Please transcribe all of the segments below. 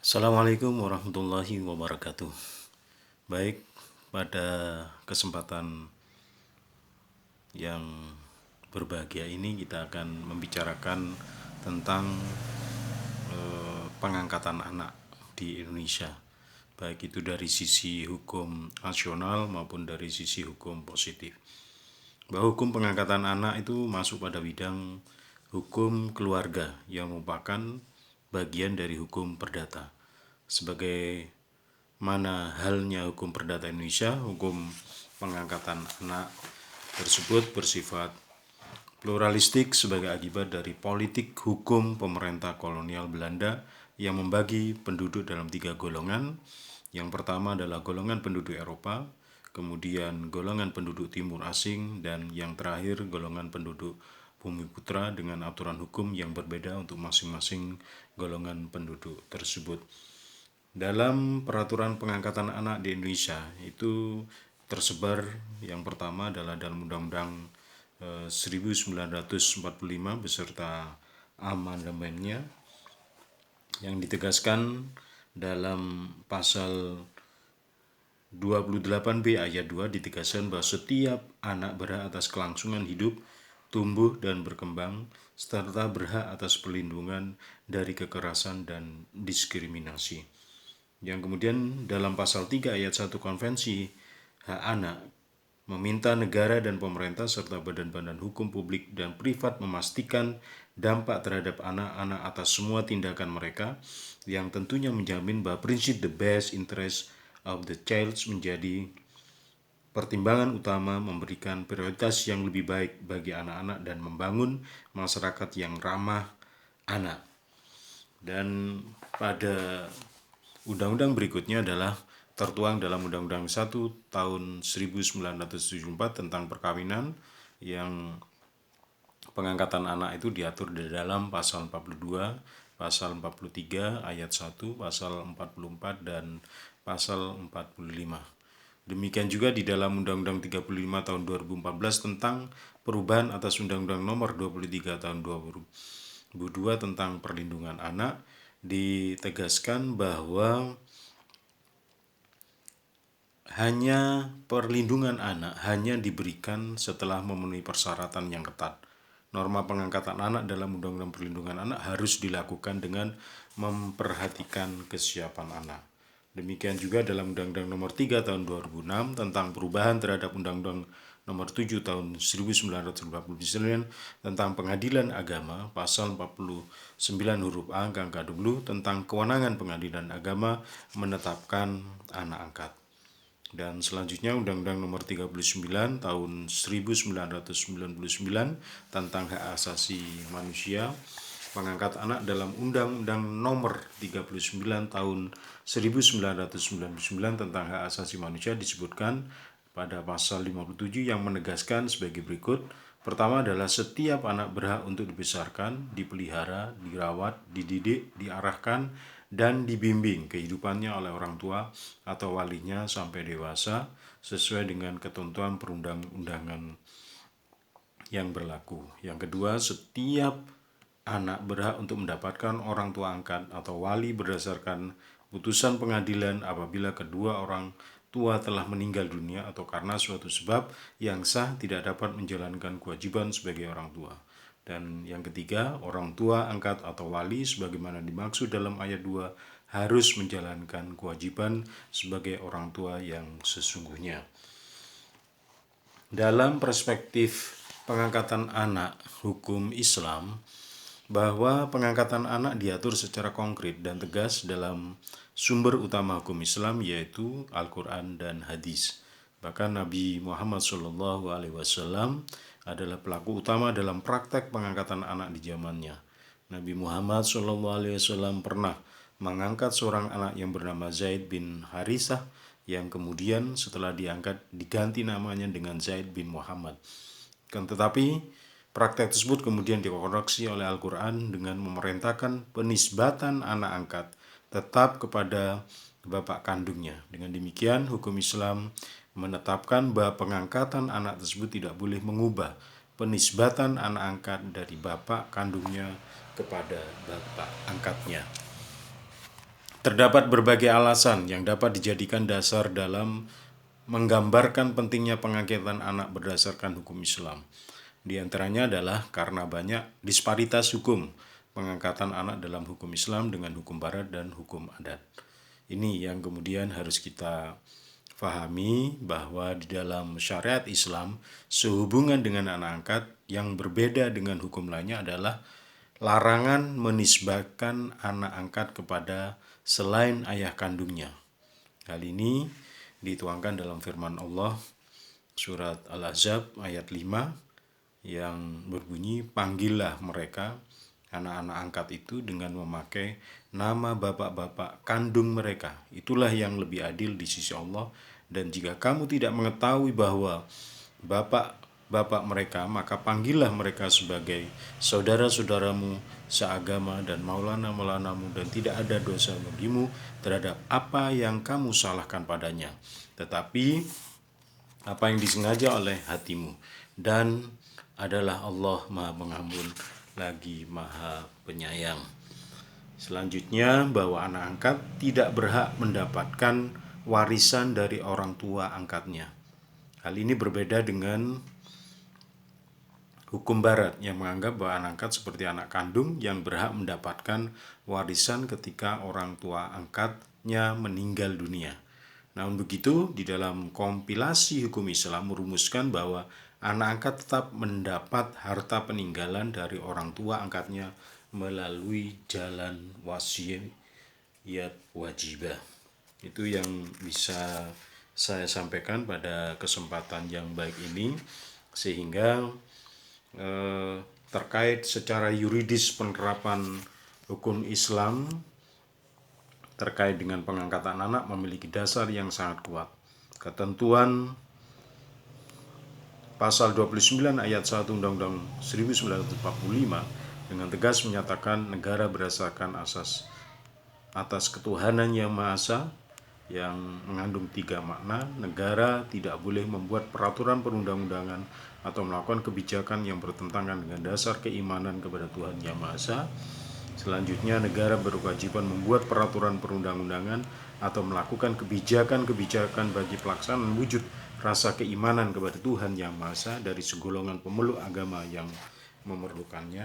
Assalamualaikum warahmatullahi wabarakatuh. Baik, pada kesempatan yang berbahagia ini kita akan membicarakan tentang pengangkatan anak di Indonesia, baik itu dari sisi hukum nasional maupun dari sisi hukum positif. Bahwa hukum pengangkatan anak itu masuk pada bidang hukum keluarga yang merupakan bagian dari hukum perdata. Sebagai mana halnya hukum perdata Indonesia, hukum pengangkatan anak tersebut bersifat pluralistik sebagai akibat dari politik hukum pemerintah kolonial Belanda yang membagi penduduk dalam 3 golongan. Yang pertama adalah golongan penduduk Eropa, kemudian golongan penduduk timur asing, dan yang terakhir golongan penduduk Bumi Putra dengan aturan hukum yang berbeda untuk masing-masing golongan penduduk tersebut. Dalam peraturan pengangkatan anak di Indonesia itu tersebar, yang pertama adalah dalam Undang-Undang 1945 beserta amandemennya, yang ditegaskan dalam pasal 28B ayat 2 ditegaskan bahwa setiap anak berhak atas kelangsungan hidup, tumbuh dan berkembang, serta berhak atas perlindungan dari kekerasan dan diskriminasi. Yang kemudian dalam pasal 3 ayat 1 Konvensi Hak Anak meminta negara dan pemerintah serta badan-badan hukum publik dan privat memastikan dampak terhadap anak-anak atas semua tindakan mereka, yang tentunya menjamin bahwa prinsip the best interest of the child menjadi pertimbangan utama, memberikan prioritas yang lebih baik bagi anak-anak dan membangun masyarakat yang ramah anak. Dan pada undang-undang berikutnya adalah tertuang dalam Undang-Undang 1 tahun 1974 tentang perkawinan, yang pengangkatan anak itu diatur di dalam pasal 42, pasal 43 ayat 1, pasal 44 dan pasal 45. Demikian juga di dalam Undang-Undang 35 tahun 2014 tentang perubahan atas Undang-Undang nomor 23 tahun 2002 tentang perlindungan anak, ditegaskan bahwa hanya perlindungan anak hanya diberikan setelah memenuhi persyaratan yang ketat. Norma pengangkatan anak dalam Undang-Undang Perlindungan Anak harus dilakukan dengan memperhatikan kesiapan anak. Demikian juga dalam Undang-Undang nomor 3 tahun 2006 tentang perubahan terhadap Undang-Undang nomor 7 tahun 1949 tentang pengadilan agama, pasal 49 huruf A angka 20 tentang kewenangan pengadilan agama menetapkan anak angkat. Dan selanjutnya Undang-Undang nomor 39 tahun 1999 tentang hak asasi manusia, mengangkat anak dalam Undang-Undang nomor 39 tahun 1999 tentang hak asasi manusia disebutkan pada pasal 57 yang menegaskan sebagai berikut. Pertama adalah setiap anak berhak untuk dibesarkan, dipelihara, dirawat, dididik, diarahkan, dan dibimbing kehidupannya oleh orang tua atau walinya sampai dewasa sesuai dengan ketentuan perundang-undangan yang berlaku. Yang kedua, setiap anak berhak untuk mendapatkan orang tua angkat atau wali berdasarkan putusan pengadilan apabila kedua orang tua telah meninggal dunia atau karena suatu sebab yang sah tidak dapat menjalankan kewajiban sebagai orang tua. Dan yang ketiga, orang tua angkat atau wali sebagaimana dimaksud dalam ayat 2 harus menjalankan kewajiban sebagai orang tua yang sesungguhnya. Dalam perspektif pengangkatan anak hukum Islam, bahwa pengangkatan anak diatur secara konkret dan tegas dalam sumber utama hukum Islam, yaitu Al-Quran dan Hadis. Bahkan Nabi Muhammad SAW adalah pelaku utama dalam praktek pengangkatan anak di zamannya. Nabi Muhammad SAW pernah mengangkat seorang anak yang bernama Zaid bin Harisah, yang kemudian setelah diangkat diganti namanya dengan Zaid bin Muhammad. Tetapi praktek tersebut kemudian dikoreksi oleh Al-Quran dengan memerintahkan penisbatan anak angkat tetap kepada bapak kandungnya. Dengan demikian, hukum Islam menetapkan bahwa pengangkatan anak tersebut tidak boleh mengubah penisbatan anak angkat dari bapak kandungnya kepada bapak angkatnya. Terdapat berbagai alasan yang dapat dijadikan dasar dalam menggambarkan pentingnya pengangkatan anak berdasarkan hukum Islam. Di antaranya adalah karena banyak disparitas hukum pengangkatan anak dalam hukum Islam dengan hukum Barat dan hukum adat. Ini yang kemudian harus kita fahami, bahwa di dalam syariat Islam sehubungan dengan anak angkat yang berbeda dengan hukum lainnya adalah larangan menisbahkan anak angkat kepada selain ayah kandungnya. Hal ini dituangkan dalam firman Allah surat Al-Ahzab ayat 5 yang berbunyi, panggillah mereka anak-anak angkat itu dengan memakai nama bapak-bapak kandung mereka. Itulah yang lebih adil di sisi Allah. Dan jika kamu tidak mengetahui bahwa bapak-bapak mereka, maka panggillah mereka sebagai saudara-saudaramu seagama dan maulana-maulanamu, dan tidak ada dosa bagimu terhadap apa yang kamu salahkan padanya, tetapi apa yang disengaja oleh hatimu, dan adalah Allah Maha Pengampun lagi Maha Penyayang. Selanjutnya, bahwa anak angkat tidak berhak mendapatkan warisan dari orang tua angkatnya. Hal ini berbeda dengan hukum Barat yang menganggap bahwa anak angkat seperti anak kandung yang berhak mendapatkan warisan ketika orang tua angkatnya meninggal dunia. Namun begitu, di dalam kompilasi hukum Islam merumuskan bahwa anak angkat tetap mendapat harta peninggalan dari orang tua angkatnya melalui jalan wasiat wajibah. Itu yang bisa saya sampaikan pada kesempatan yang baik ini, sehingga terkait secara yuridis penerapan hukum Islam terkait dengan pengangkatan anak memiliki dasar yang sangat kuat. Ketentuan pasal 29 ayat 1 Undang-Undang 1945 dengan tegas menyatakan negara berdasarkan asas atas ketuhanan yang Maha Esa, yang mengandung 3 makna. Negara tidak boleh membuat peraturan perundang-undangan atau melakukan kebijakan yang bertentangan dengan dasar keimanan kepada Tuhan Yang Maha Esa. Selanjutnya, negara berkewajiban membuat peraturan perundang-undangan atau melakukan kebijakan-kebijakan bagi pelaksanaan wujud rasa keimanan kepada Tuhan Yang Maha Esa dari segolongan pemeluk agama yang memerlukannya.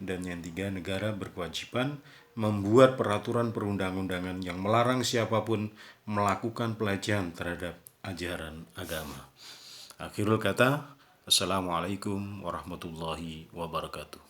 Dan yang 3, negara berkewajiban membuat peraturan perundang-undangan yang melarang siapapun melakukan pelecehan terhadap ajaran agama. Akhirul kata, Assalamualaikum warahmatullahi wabarakatuh.